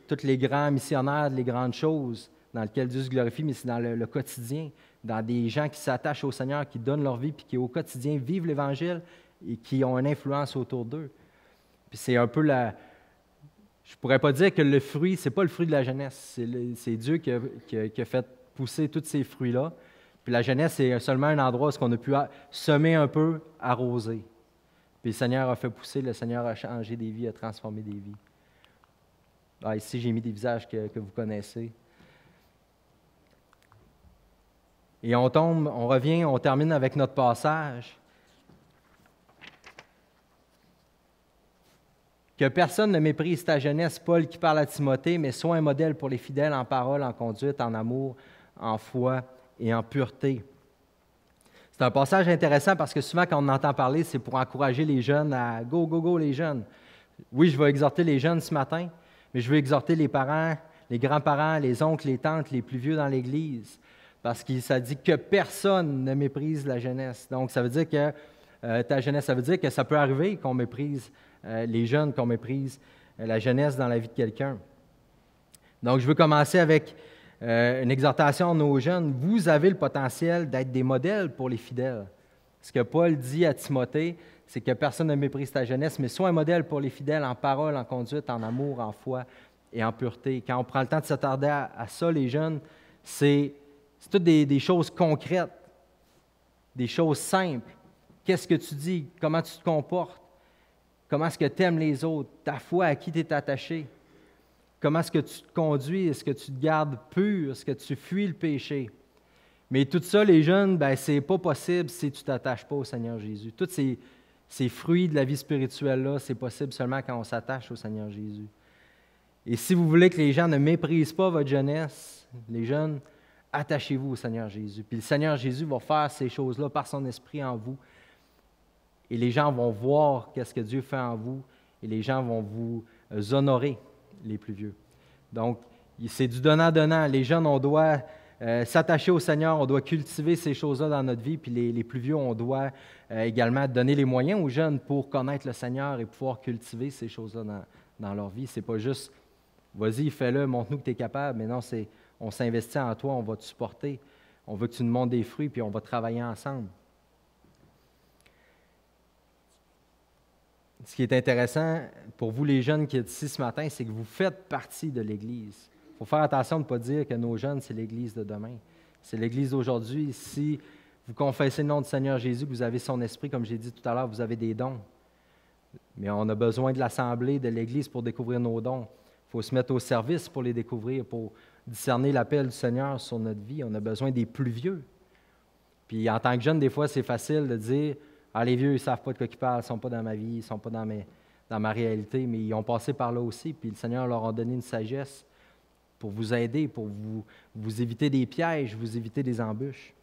tous les grands missionnaires, les grandes choses dans lesquelles Dieu se glorifie, mais c'est dans le quotidien, dans des gens qui s'attachent au Seigneur, qui donnent leur vie, puis qui au quotidien vivent l'Évangile et qui ont une influence autour d'eux. Puis c'est un peu je ne pourrais pas dire que le fruit, ce n'est pas le fruit de la jeunesse, c'est Dieu qui a fait pousser tous ces fruits-là. Puis la jeunesse, c'est seulement un endroit où on a pu semer un peu, arroser. Puis le Seigneur a fait pousser, le Seigneur a changé des vies, a transformé des vies. Ici, j'ai mis des visages que vous connaissez. Et on revient, on termine avec notre passage. Que personne ne méprise ta jeunesse, Paul qui parle à Timothée, mais sois un modèle pour les fidèles en parole, en conduite, en amour, en foi et en pureté. C'est un passage intéressant parce que souvent, quand on entend parler, c'est pour encourager les jeunes à « go, go, go, les jeunes ». Oui, je vais exhorter les jeunes ce matin, mais je veux exhorter les parents, les grands-parents, les oncles, les tantes, les plus vieux dans l'Église, parce que ça dit que personne ne méprise la jeunesse. Donc, ça veut dire que ta jeunesse, ça veut dire que ça peut arriver qu'on méprise les jeunes, qu'on méprise la jeunesse dans la vie de quelqu'un. Donc, je veux commencer avec une exhortation à nos jeunes. Vous avez le potentiel d'être des modèles pour les fidèles. Ce que Paul dit à Timothée, c'est que personne ne méprise ta jeunesse, mais sois un modèle pour les fidèles en parole, en conduite, en amour, en foi et en pureté. Quand on prend le temps de s'attarder à ça, les jeunes, c'est toutes des choses concrètes, des choses simples. Qu'est-ce que tu dis? Comment tu te comportes? Comment est-ce que tu aimes les autres? Ta foi, à qui tu es attaché? Comment est-ce que tu te conduis? Est-ce que tu te gardes pur? Est-ce que tu fuis le péché? Mais tout ça, les jeunes, ce n'est pas possible si tu ne t'attaches pas au Seigneur Jésus. Tous ces fruits de la vie spirituelle-là, c'est possible seulement quand on s'attache au Seigneur Jésus. Et si vous voulez que les gens ne méprisent pas votre jeunesse, les jeunes, attachez-vous au Seigneur Jésus. Puis le Seigneur Jésus va faire ces choses-là par son esprit en vous. Et les gens vont voir qu'est-ce que Dieu fait en vous et les gens vont vous honorer, les plus vieux. Donc, c'est du donnant-donnant. Les jeunes, on doit s'attacher au Seigneur, on doit cultiver ces choses-là dans notre vie, puis les plus vieux, on doit également donner les moyens aux jeunes pour connaître le Seigneur et pouvoir cultiver ces choses-là dans leur vie. C'est pas juste, vas-y, fais-le, montre-nous que tu es capable, mais non, c'est, on s'investit en toi, on va te supporter, on veut que tu nous montres des fruits, puis on va travailler ensemble. Ce qui est intéressant pour vous, les jeunes qui êtes ici ce matin, c'est que vous faites partie de l'Église. Il faut faire attention de ne pas dire que nos jeunes, c'est l'Église de demain. C'est l'Église d'aujourd'hui. Si vous confessez le nom du Seigneur Jésus, que vous avez son esprit, comme j'ai dit tout à l'heure, vous avez des dons. Mais on a besoin de l'Assemblée, de l'Église pour découvrir nos dons. Il faut se mettre au service pour les découvrir, pour discerner l'appel du Seigneur sur notre vie. On a besoin des plus vieux. Puis en tant que jeune, des fois, c'est facile de dire « Ah, les vieux, ils ne savent pas de quoi ils parlent, ils ne sont pas dans ma vie, ils ne sont pas dans ma réalité. » Mais ils ont passé par là aussi, puis le Seigneur leur a donné une sagesse pour vous aider, pour vous éviter des pièges, vous éviter des embûches.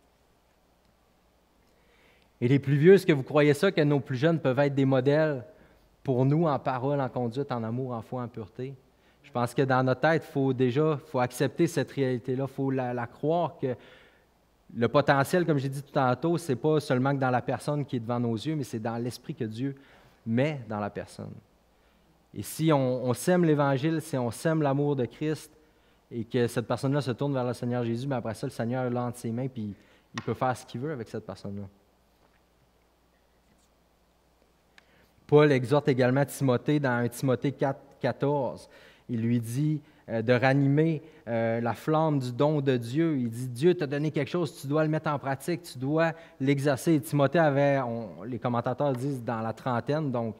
Et les plus vieux, est-ce que vous croyez ça, que nos plus jeunes peuvent être des modèles pour nous en parole, en conduite, en amour, en foi, en pureté? Je pense que dans notre tête, il faut accepter cette réalité-là, il faut la croire que le potentiel, comme j'ai dit tout tantôt, ce n'est pas seulement que dans la personne qui est devant nos yeux, mais c'est dans l'esprit que Dieu met dans la personne. Et si on sème l'Évangile, si on sème l'amour de Christ, et que cette personne-là se tourne vers le Seigneur Jésus, mais après ça, le Seigneur l'a entre ses mains, puis il peut faire ce qu'il veut avec cette personne-là. Paul exhorte également Timothée dans 1 Timothée 4, 14. Il lui dit de ranimer la flamme du don de Dieu. Il dit, Dieu t'a donné quelque chose, tu dois le mettre en pratique, tu dois l'exercer. Timothée avait, les commentateurs disent, dans la trentaine, donc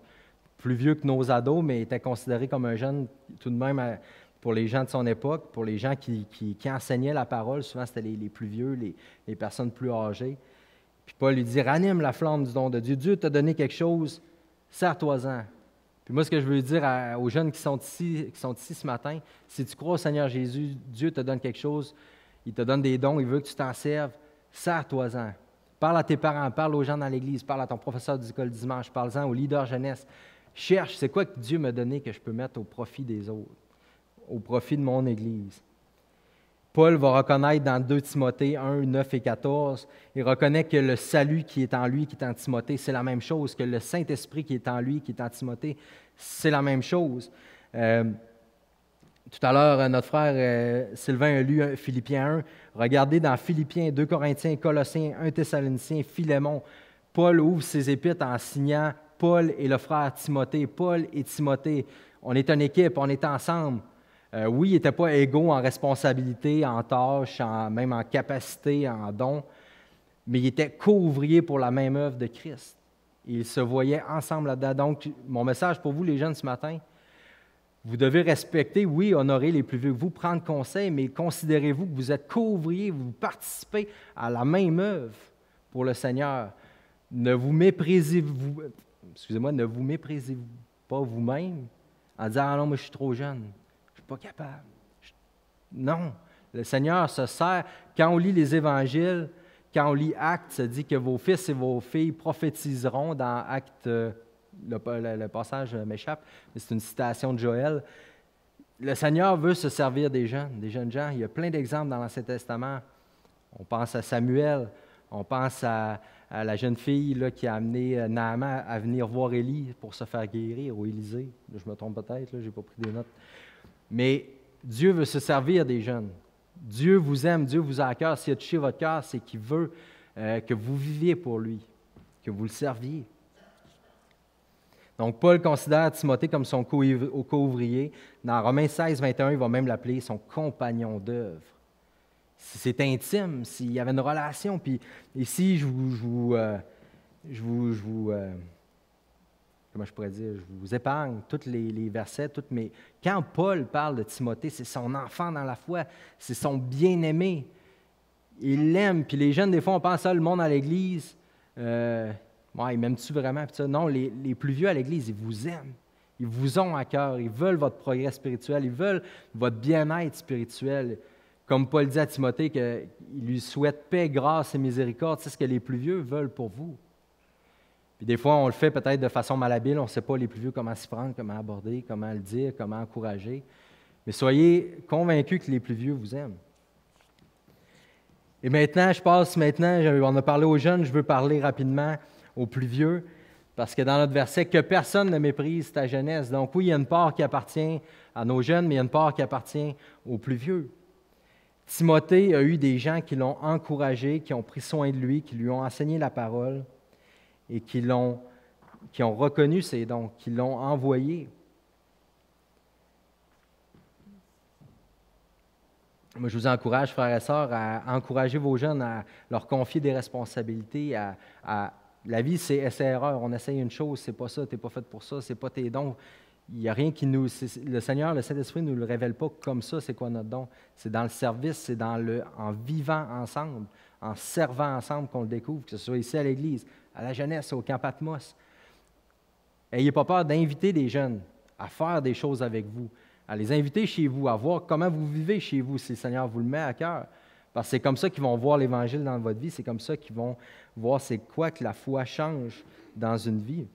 plus vieux que nos ados, mais était considéré comme un jeune tout de même pour les gens de son époque, pour les gens qui enseignaient la parole. Souvent, c'était les plus vieux, les personnes plus âgées. Puis Paul lui dit, ranime la flamme du don de Dieu. Dieu t'a donné quelque chose, serre-toi-en. Puis moi, ce que je veux dire aux jeunes qui sont ici ce matin, si tu crois au Seigneur Jésus, Dieu te donne quelque chose, il te donne des dons, il veut que tu t'en serves, serre-toi-en. Parle à tes parents, parle aux gens dans l'Église, parle à ton professeur d'école du dimanche, parle-en au leader jeunesse. Cherche, c'est quoi que Dieu m'a donné que je peux mettre au profit des autres, au profit de mon Église. Paul va reconnaître dans 2 Timothée 1, 9 et 14, il reconnaît que le salut qui est en lui, qui est en Timothée, c'est la même chose, que le Saint-Esprit qui est en lui, qui est en Timothée, c'est la même chose. Tout à l'heure, notre frère Sylvain a lu Philippiens 1. Regardez dans Philippiens, 2 Corinthiens, Colossiens, 1 Thessaloniciens, Philémon. Paul ouvre ses épîtres en signant Paul et le frère Timothée. Paul et Timothée, on est une équipe, on est ensemble. Oui, ils n'étaient pas égaux en responsabilité, en tâches, même en capacité, en dons, mais ils étaient co-ouvriers pour la même œuvre de Christ. Et ils se voyaient ensemble là-dedans. Donc, mon message pour vous, les jeunes, ce matin, vous devez respecter, oui, honorer les plus vieux que vous, prendre conseil, mais considérez-vous que vous êtes co-ouvriers, vous participez à la même œuvre pour le Seigneur. Ne vous méprisez pas vous-même en disant « Ah non, moi je suis trop jeune. » Pas capable. Non. Le Seigneur se sert. Quand on lit les Évangiles, quand on lit Actes, ça dit que vos fils et vos filles prophétiseront dans Actes, le passage m'échappe, mais c'est une citation de Joël. Le Seigneur veut se servir des jeunes gens. Il y a plein d'exemples dans l'Ancien Testament. On pense à Samuel, on pense à la jeune fille là, qui a amené Naaman à venir voir Élie pour se faire guérir, ou Élisée. Là, je me trompe peut-être, je n'ai pas pris des notes. Mais Dieu veut se servir des jeunes. Dieu vous aime, Dieu vous a à cœur. S'il a touché votre cœur, c'est qu'il veut que vous viviez pour lui, que vous le serviez. Donc, Paul considère Timothée comme son co-ouvrier. Dans Romains 16, 21, il va même l'appeler son compagnon d'œuvre. C'est intime, s'il y avait une relation. Puis ici, comment je pourrais dire, je vous épargne tous les versets, mais quand Paul parle de Timothée, c'est son enfant dans la foi, c'est son bien-aimé. Il l'aime, puis les jeunes, des fois, on pense à le monde à l'Église, il m'aime-tu vraiment? Puis ça, non, les plus vieux à l'Église, ils vous aiment, ils vous ont à cœur, ils veulent votre progrès spirituel, ils veulent votre bien-être spirituel. Comme Paul dit à Timothée qu'il lui souhaite paix, grâce et miséricorde, c'est ce que les plus vieux veulent pour vous. Puis des fois, on le fait peut-être de façon malhabile, on ne sait pas les plus vieux comment s'y prendre, comment aborder, comment le dire, comment encourager. Mais soyez convaincus que les plus vieux vous aiment. Et maintenant, on a parlé aux jeunes, je veux parler rapidement aux plus vieux, parce que dans notre verset, que personne ne méprise ta jeunesse. Donc oui, il y a une part qui appartient à nos jeunes, mais il y a une part qui appartient aux plus vieux. Timothée a eu des gens qui l'ont encouragé, qui ont pris soin de lui, qui lui ont enseigné la parole, et qui ont reconnu ses dons, qui l'ont envoyé. Moi, je vous encourage, frères et sœurs, à encourager vos jeunes, à leur confier des responsabilités. La vie, c'est essai-erreur. On essaye une chose, c'est pas ça, tu n'es pas fait pour ça, c'est pas tes dons. Il n'y a rien qui nous... Le Seigneur, le Saint-Esprit ne nous le révèle pas comme ça, c'est quoi notre don. C'est dans le service, c'est en vivant ensemble, en servant ensemble qu'on le découvre, que ce soit ici à l'Église, à la jeunesse, au camp Patmos. N'ayez pas peur d'inviter des jeunes à faire des choses avec vous, à les inviter chez vous, à voir comment vous vivez chez vous, si le Seigneur vous le met à cœur. Parce que c'est comme ça qu'ils vont voir l'Évangile dans votre vie, c'est comme ça qu'ils vont voir c'est quoi que la foi change dans une vie.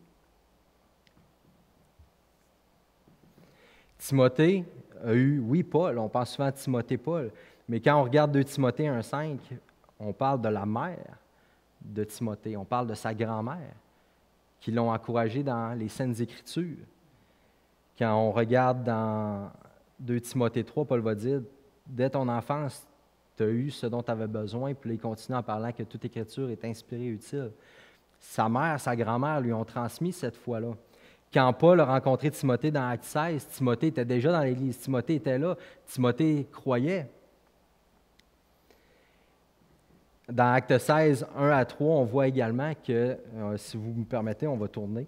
Timothée a eu, oui, Paul, on pense souvent à Timothée, Paul, mais quand on regarde 2 Timothée 1,5, on parle de la mère de Timothée, on parle de sa grand-mère, qui l'ont encouragé dans les Saintes Écritures. Quand on regarde dans 2 Timothée 3, Paul va dire, dès ton enfance, tu as eu ce dont tu avais besoin, puis là, il continue en parlant que toute Écriture est inspirée et utile. Sa mère, sa grand-mère lui ont transmis cette foi-là. Quand Paul a rencontré Timothée dans Actes 16, Timothée était déjà dans l'Église, Timothée était là, Timothée croyait. Dans Actes 16, 1 à 3, on voit également que, si vous me permettez, on va tourner.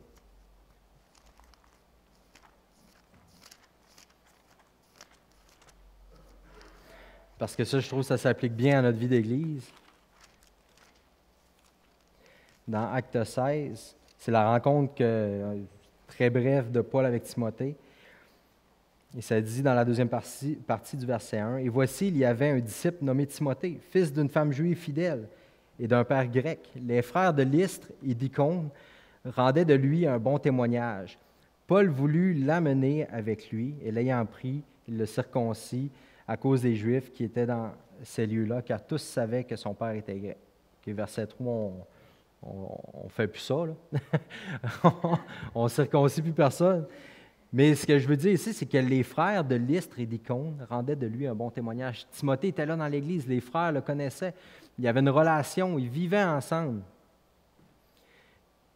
Parce que ça, je trouve que ça s'applique bien à notre vie d'Église. Dans Actes 16, c'est la rencontre très brève de Paul avec Timothée. Et ça dit dans la deuxième partie du verset 1, « Et voici, il y avait un disciple nommé Timothée, fils d'une femme juive fidèle et d'un père grec. Les frères de Lystre et d'Icône rendaient de lui un bon témoignage. Paul voulut l'amener avec lui, et l'ayant pris, il le circoncit à cause des Juifs qui étaient dans ces lieux-là, car tous savaient que son père était grec. » Okay, verset 3, on ne fait plus ça, là. On ne circoncie plus personne. Mais ce que je veux dire ici, c'est que les frères de Lystre et d'Icône rendaient de lui un bon témoignage. Timothée était là dans l'Église, les frères le connaissaient. Il y avait une relation, ils vivaient ensemble.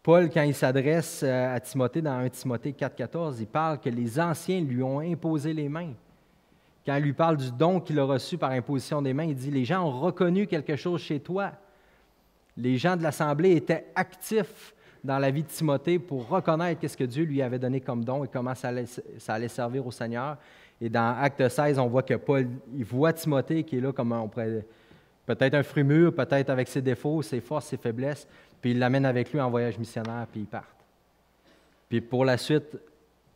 Paul, quand il s'adresse à Timothée dans 1 Timothée 4,14, il parle que les anciens lui ont imposé les mains. Quand il lui parle du don qu'il a reçu par imposition des mains, il dit « Les gens ont reconnu quelque chose chez toi. » Les gens de l'Assemblée étaient actifs dans la vie de Timothée pour reconnaître ce que Dieu lui avait donné comme don et comment ça allait servir au Seigneur. Et dans Acte 16, on voit que Paul, il voit Timothée qui est là comme on pourrait, peut-être un fruit mûr, peut-être avec ses défauts, ses forces, ses faiblesses, puis il l'amène avec lui en voyage missionnaire, puis ils partent. Puis pour la suite,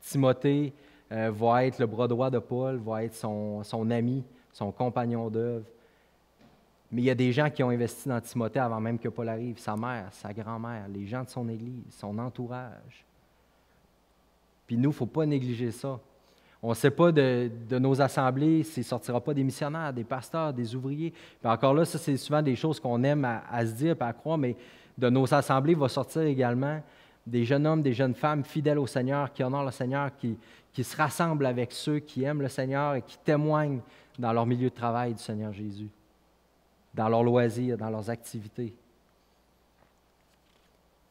Timothée va être le bras droit de Paul, va être son ami, son compagnon d'œuvre. Mais il y a des gens qui ont investi dans Timothée avant même que Paul arrive, sa mère, sa grand-mère, les gens de son Église, son entourage. Puis nous, il ne faut pas négliger ça. On ne sait pas de nos assemblées s'il ne sortira pas des missionnaires, des pasteurs, des ouvriers. Puis encore là, ça, c'est souvent des choses qu'on aime à se dire et à croire, mais de nos assemblées va sortir également des jeunes hommes, des jeunes femmes fidèles au Seigneur, qui honorent le Seigneur, qui se rassemblent avec ceux qui aiment le Seigneur et qui témoignent dans leur milieu de travail du Seigneur Jésus, dans leurs loisirs, dans leurs activités. Il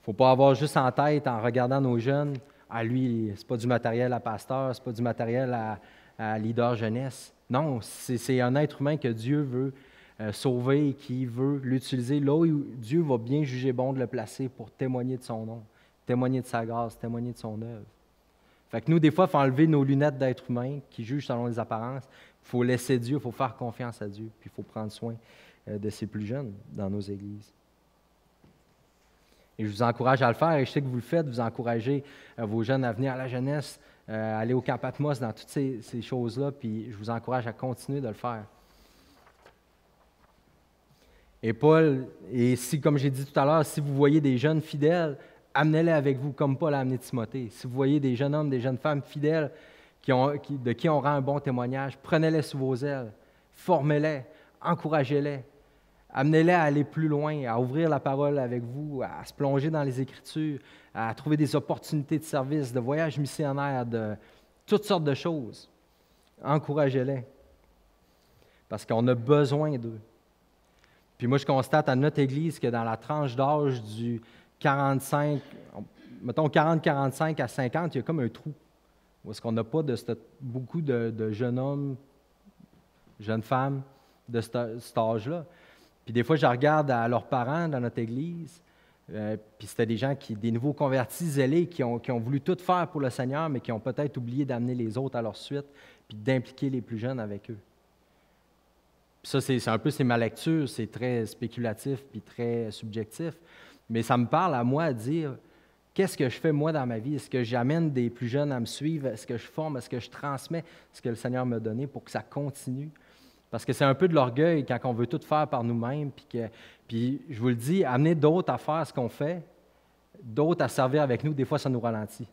ne faut pas avoir juste en tête, en regardant nos jeunes, « Ah, lui, ce n'est pas du matériel à pasteur, ce n'est pas du matériel à leader jeunesse. » Non, c'est un être humain que Dieu veut sauver et qui veut l'utiliser là où Dieu va bien juger bon de le placer pour témoigner de son nom, témoigner de sa grâce, témoigner de son œuvre. Fait que nous, des fois, il faut enlever nos lunettes d'être humain qui jugent selon les apparences. Il faut laisser Dieu, il faut faire confiance à Dieu, puis il faut prendre soin de ses plus jeunes dans nos églises. Et je vous encourage à le faire, et je sais que vous le faites, vous encouragez vos jeunes à venir à la jeunesse, aller au camp Patmos, dans toutes ces choses-là, puis je vous encourage à continuer de le faire. Et Paul, et si, comme j'ai dit tout à l'heure, si vous voyez des jeunes fidèles, amenez-les avec vous, comme Paul a amené Timothée. Si vous voyez des jeunes hommes, des jeunes femmes fidèles de qui on rend un bon témoignage, prenez-les sous vos ailes, formez-les, encouragez-les. Amenez-les à aller plus loin, à ouvrir la parole avec vous, à se plonger dans les Écritures, à trouver des opportunités de service, de voyage missionnaire, de toutes sortes de choses. Encouragez-les, parce qu'on a besoin d'eux. Puis moi, je constate à notre Église que dans la tranche d'âge du 45, mettons 40-45 à 50, il y a comme un trou. Parce qu'on n'a pas beaucoup de jeunes hommes, jeunes femmes de cet âge-là. Puis des fois, je regarde à leurs parents dans notre Église, Puis c'était des gens, des nouveaux convertis zélés, qui ont voulu tout faire pour le Seigneur, mais qui ont peut-être oublié d'amener les autres à leur suite, puis d'impliquer les plus jeunes avec eux. Puis ça, c'est un peu c'est ma lecture, c'est très spéculatif, puis très subjectif, mais ça me parle à moi à dire, qu'est-ce que je fais moi dans ma vie? Est-ce que j'amène des plus jeunes à me suivre? Est-ce que je forme? Est-ce que je transmets ce que le Seigneur m'a donné pour que ça continue? Parce que c'est un peu de l'orgueil quand on veut tout faire par nous-mêmes, puis je vous le dis, amener d'autres à faire ce qu'on fait, d'autres à servir avec nous, des fois, ça nous ralentit.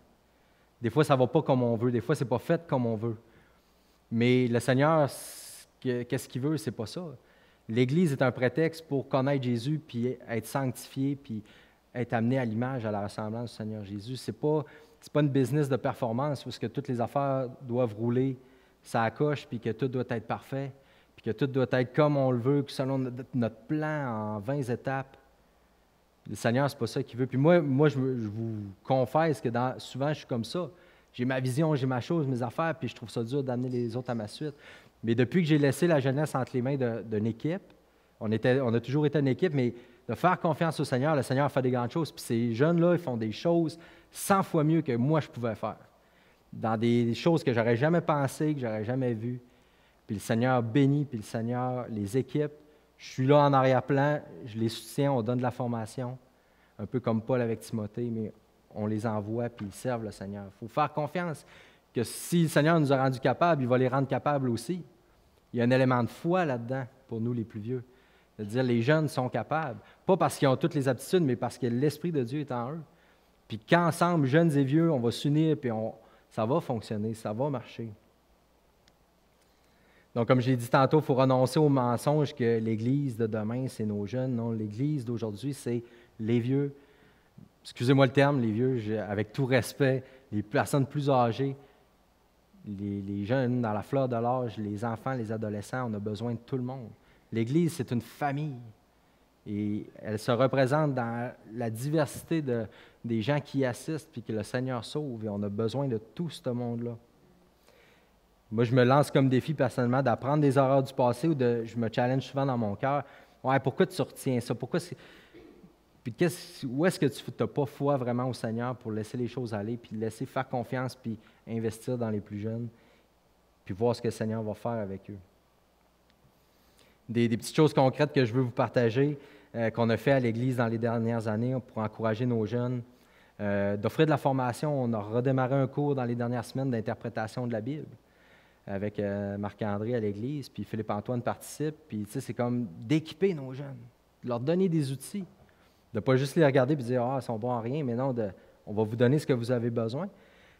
Des fois, ça ne va pas comme on veut. Des fois, ce n'est pas fait comme on veut. Mais le Seigneur, qu'est-ce qu'il veut? C'est pas ça. L'Église est un prétexte pour connaître Jésus, puis être sanctifié, puis être amené à l'image, à la ressemblance du Seigneur Jésus. Ce n'est pas une business de performance où que toutes les affaires doivent rouler, ça coche, puis que tout doit être parfait, puis que tout doit être comme on le veut, selon notre plan en 20 étapes. Le Seigneur, ce n'est pas ça qu'il veut. Puis moi je vous confesse que souvent, je suis comme ça. J'ai ma vision, j'ai ma chose, mes affaires, puis je trouve ça dur d'amener les autres à ma suite. Mais depuis que j'ai laissé la jeunesse entre les mains d'une équipe, on a toujours été une équipe, mais de faire confiance au Seigneur, le Seigneur fait des grandes choses. Puis ces jeunes-là, ils font des choses 100 fois mieux que moi, je pouvais faire. Dans des choses que j'aurais jamais pensées, que j'aurais jamais vues. Puis le Seigneur bénit, puis le Seigneur les équipe. Je suis là en arrière-plan, je les soutiens, on donne de la formation, un peu comme Paul avec Timothée, mais on les envoie, puis ils servent le Seigneur. Il faut faire confiance que si le Seigneur nous a rendus capables, il va les rendre capables aussi. Il y a un élément de foi là-dedans, pour nous les plus vieux. De dire les jeunes sont capables, pas parce qu'ils ont toutes les aptitudes, mais parce que l'Esprit de Dieu est en eux. Puis qu'ensemble, jeunes et vieux, on va s'unir, puis ça va fonctionner, ça va marcher. Donc, comme j'ai dit tantôt, il faut renoncer au mensonge que l'Église de demain, c'est nos jeunes. Non, l'Église d'aujourd'hui, c'est les vieux. Excusez-moi le terme, les vieux, avec tout respect, les personnes plus âgées, les jeunes dans la fleur de l'âge, les enfants, les adolescents, on a besoin de tout le monde. L'Église, c'est une famille et elle se représente dans la diversité des gens qui y assistent puis que le Seigneur sauve et on a besoin de tout ce monde-là. Moi, je me lance comme défi personnellement d'apprendre des erreurs du passé ou je me challenge souvent dans mon cœur. Ouais, pourquoi tu retiens ça? Puis où est-ce que tu n'as pas foi vraiment au Seigneur pour laisser les choses aller, puis laisser faire confiance, puis investir dans les plus jeunes, puis voir ce que le Seigneur va faire avec eux? Des petites choses concrètes que je veux vous partager, qu'on a fait à l'Église dans les dernières années pour encourager nos jeunes. D'offrir de la formation, on a redémarré un cours dans les dernières semaines d'interprétation de la Bible avec Marc-André à l'Église, puis Philippe-Antoine participe, puis tu sais, c'est comme d'équiper nos jeunes, de leur donner des outils, de ne pas juste les regarder et dire « Ah, ils sont bons en rien », mais non, on va vous donner ce que vous avez besoin.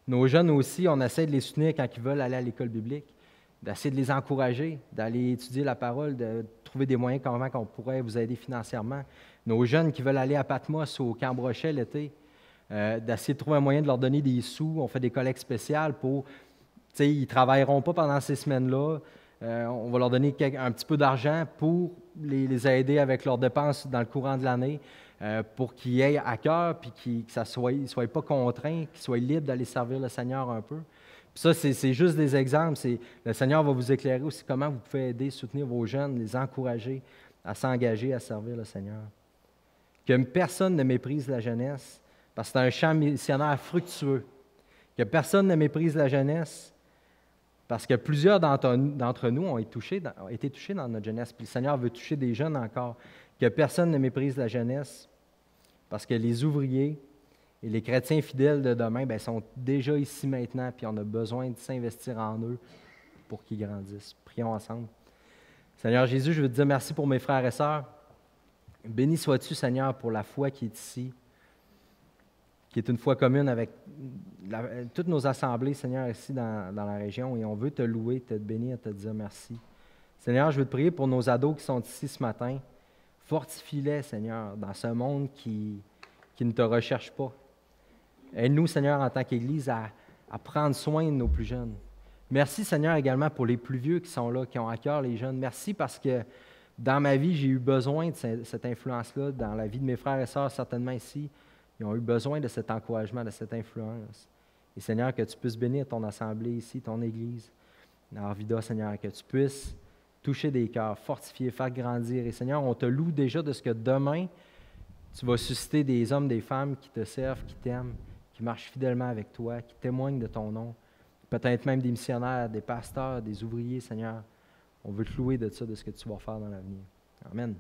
Nos jeunes aussi, on essaie de les soutenir quand ils veulent aller à l'école biblique, d'essayer de les encourager, d'aller étudier la parole, de trouver des moyens comment on pourrait vous aider financièrement. Nos jeunes qui veulent aller à Patmos ou au Camp Brochet l'été, d'essayer de trouver un moyen de leur donner des sous. On fait des collectes spéciales pour... Ils ne travailleront pas pendant ces semaines-là. On va leur donner un petit peu d'argent pour les aider avec leurs dépenses dans le courant de l'année, pour qu'ils aient à cœur puis qu'ils ne soient pas contraints, qu'ils soient libres d'aller servir le Seigneur un peu. Puis ça, c'est juste des exemples. Le Seigneur va vous éclairer aussi comment vous pouvez aider, soutenir vos jeunes, les encourager à s'engager, à servir le Seigneur. Que personne ne méprise la jeunesse, parce que c'est un champ missionnaire fructueux. Que personne ne méprise la jeunesse, parce que plusieurs d'entre nous ont été touchés dans notre jeunesse, puis le Seigneur veut toucher des jeunes encore. Que personne ne méprise la jeunesse, parce que les ouvriers et les chrétiens fidèles de demain sont déjà ici maintenant, puis on a besoin de s'investir en eux pour qu'ils grandissent. Prions ensemble. Seigneur Jésus, je veux te dire merci pour mes frères et sœurs. Béni sois-tu, Seigneur, pour la foi qui est ici, qui est une foi commune avec toutes nos assemblées, Seigneur, ici dans la région, et on veut te louer, te bénir, te dire merci. Seigneur, je veux te prier pour nos ados qui sont ici ce matin. Fortifie-les, Seigneur, dans ce monde qui ne te recherche pas. Aide-nous, Seigneur, en tant qu'Église, à prendre soin de nos plus jeunes. Merci, Seigneur, également pour les plus vieux qui sont là, qui ont à cœur les jeunes. Merci parce que dans ma vie, j'ai eu besoin de cette influence-là, dans la vie de mes frères et sœurs, certainement ici. Ils ont eu besoin de cet encouragement, de cette influence. Et Seigneur, que tu puisses bénir ton assemblée ici, ton Église, dans Arvida, Seigneur, que tu puisses toucher des cœurs, fortifier, faire grandir. Et Seigneur, on te loue déjà de ce que demain, Tu vas susciter des hommes, des femmes qui te servent, qui t'aiment, qui marchent fidèlement avec toi, qui témoignent de ton nom. Peut-être même des missionnaires, des pasteurs, des ouvriers, Seigneur. On veut te louer de ça, de ce que tu vas faire dans l'avenir. Amen.